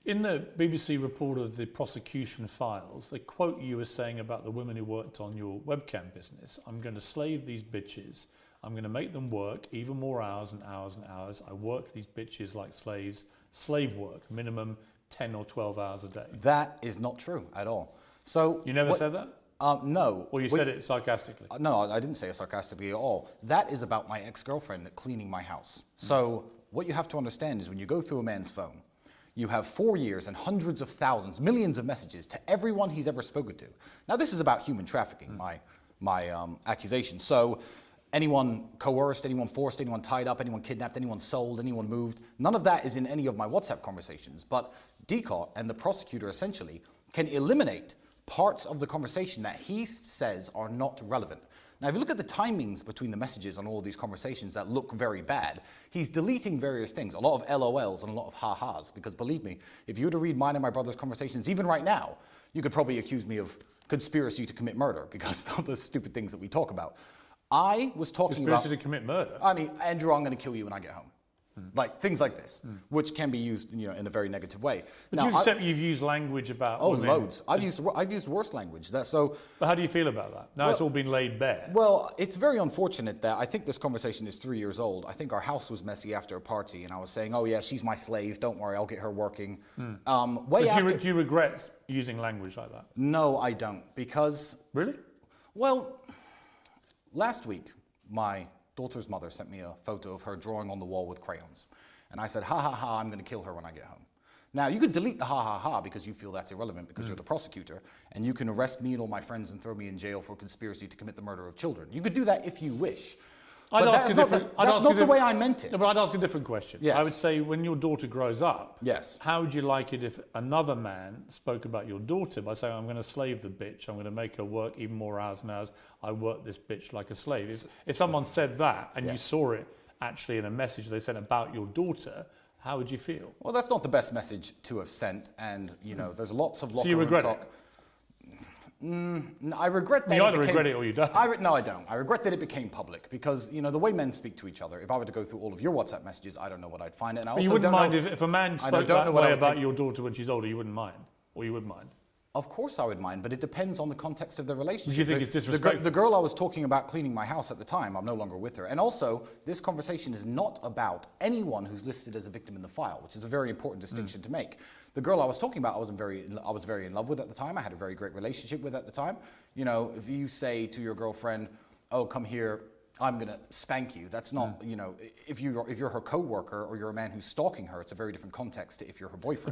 In the BBC report of the prosecution files, they quote you as saying about the women who worked on your webcam business, I'm going to slave these bitches. I'm going to make them work even more hours and hours and hours. I work these bitches like slaves. Slave work, minimum 10 or 12 hours a day. That is not true at all. So You never said that? No. Or you said it sarcastically? No, I didn't say it sarcastically at all. That is about my ex-girlfriend cleaning my house. So what you have to understand is when you go through a man's phone, you have 4 years and hundreds of thousands, millions of messages to everyone he's ever spoken to. Now this is about human trafficking, my accusation. So anyone coerced, anyone forced, anyone tied up, anyone kidnapped, anyone sold, anyone moved, none of that is in any of my WhatsApp conversations. But DCOT and the prosecutor essentially can eliminate parts of the conversation that he says are not relevant. Now, if you look at the timings between the messages on all of these conversations that look very bad, he's deleting various things, a lot of LOLs and a lot of ha-has, because believe me, if you were to read mine and my brother's conversations, even right now, you could probably accuse me of conspiracy to commit murder because of the stupid things that we talk about. I was talking about... Conspiracy to commit murder? I mean, Andrew, I'm going to kill you when I get home. Like things like this, which can be used, in a very negative way. But now, you accept you've used language about women? Loads. I've used worse language. But how do you feel about that? Now it's all been laid bare. Well, it's very unfortunate that I think this conversation is 3 years old. I think our house was messy after a party, and I was saying, "Oh yeah, she's my slave. Don't worry, I'll get her working." Do you regret using language like that? No, I don't, because really, well, last week my daughter's mother sent me a photo of her drawing on the wall with crayons. And I said, ha ha ha, I'm going to kill her when I get home. Now, you could delete the ha ha ha because you feel that's irrelevant because you're the prosecutor, and you can arrest me and all my friends and throw me in jail for conspiracy to commit the murder of children. You could do that if you wish. But that's not the way I meant it. No, but I'd ask a different question. Yes. I would say when your daughter grows up, yes, how would you like it if another man spoke about your daughter by saying, I'm going to slave the bitch, I'm going to make her work even more hours and hours, I work this bitch like a slave. If someone said that and you saw it actually in a message they sent about your daughter, how would you feel? Well, that's not the best message to have sent, and there's lots of locker room talk. So you regret it? I regret that. You either regret it or you don't. No, I don't. I regret that it became public because, the way men speak to each other, if I were to go through all of your WhatsApp messages, I don't know what I'd find. And I also you wouldn't mind if a man spoke that way about your daughter when she's older, you wouldn't mind? Or you would mind? Of course I would mind, but it depends on the context of the relationship. Do you think it's disrespectful? The girl I was talking about cleaning my house at the time, I'm no longer with her. And also, this conversation is not about anyone who's listed as a victim in the file, which is a very important distinction to make. The girl I was talking about, I was very in love with at the time. I had a very great relationship with at the time. If you say to your girlfriend, oh, come here, I'm going to spank you. That's not, if you're her co-worker or you're a man who's stalking her, it's a very different context to if you're her boyfriend.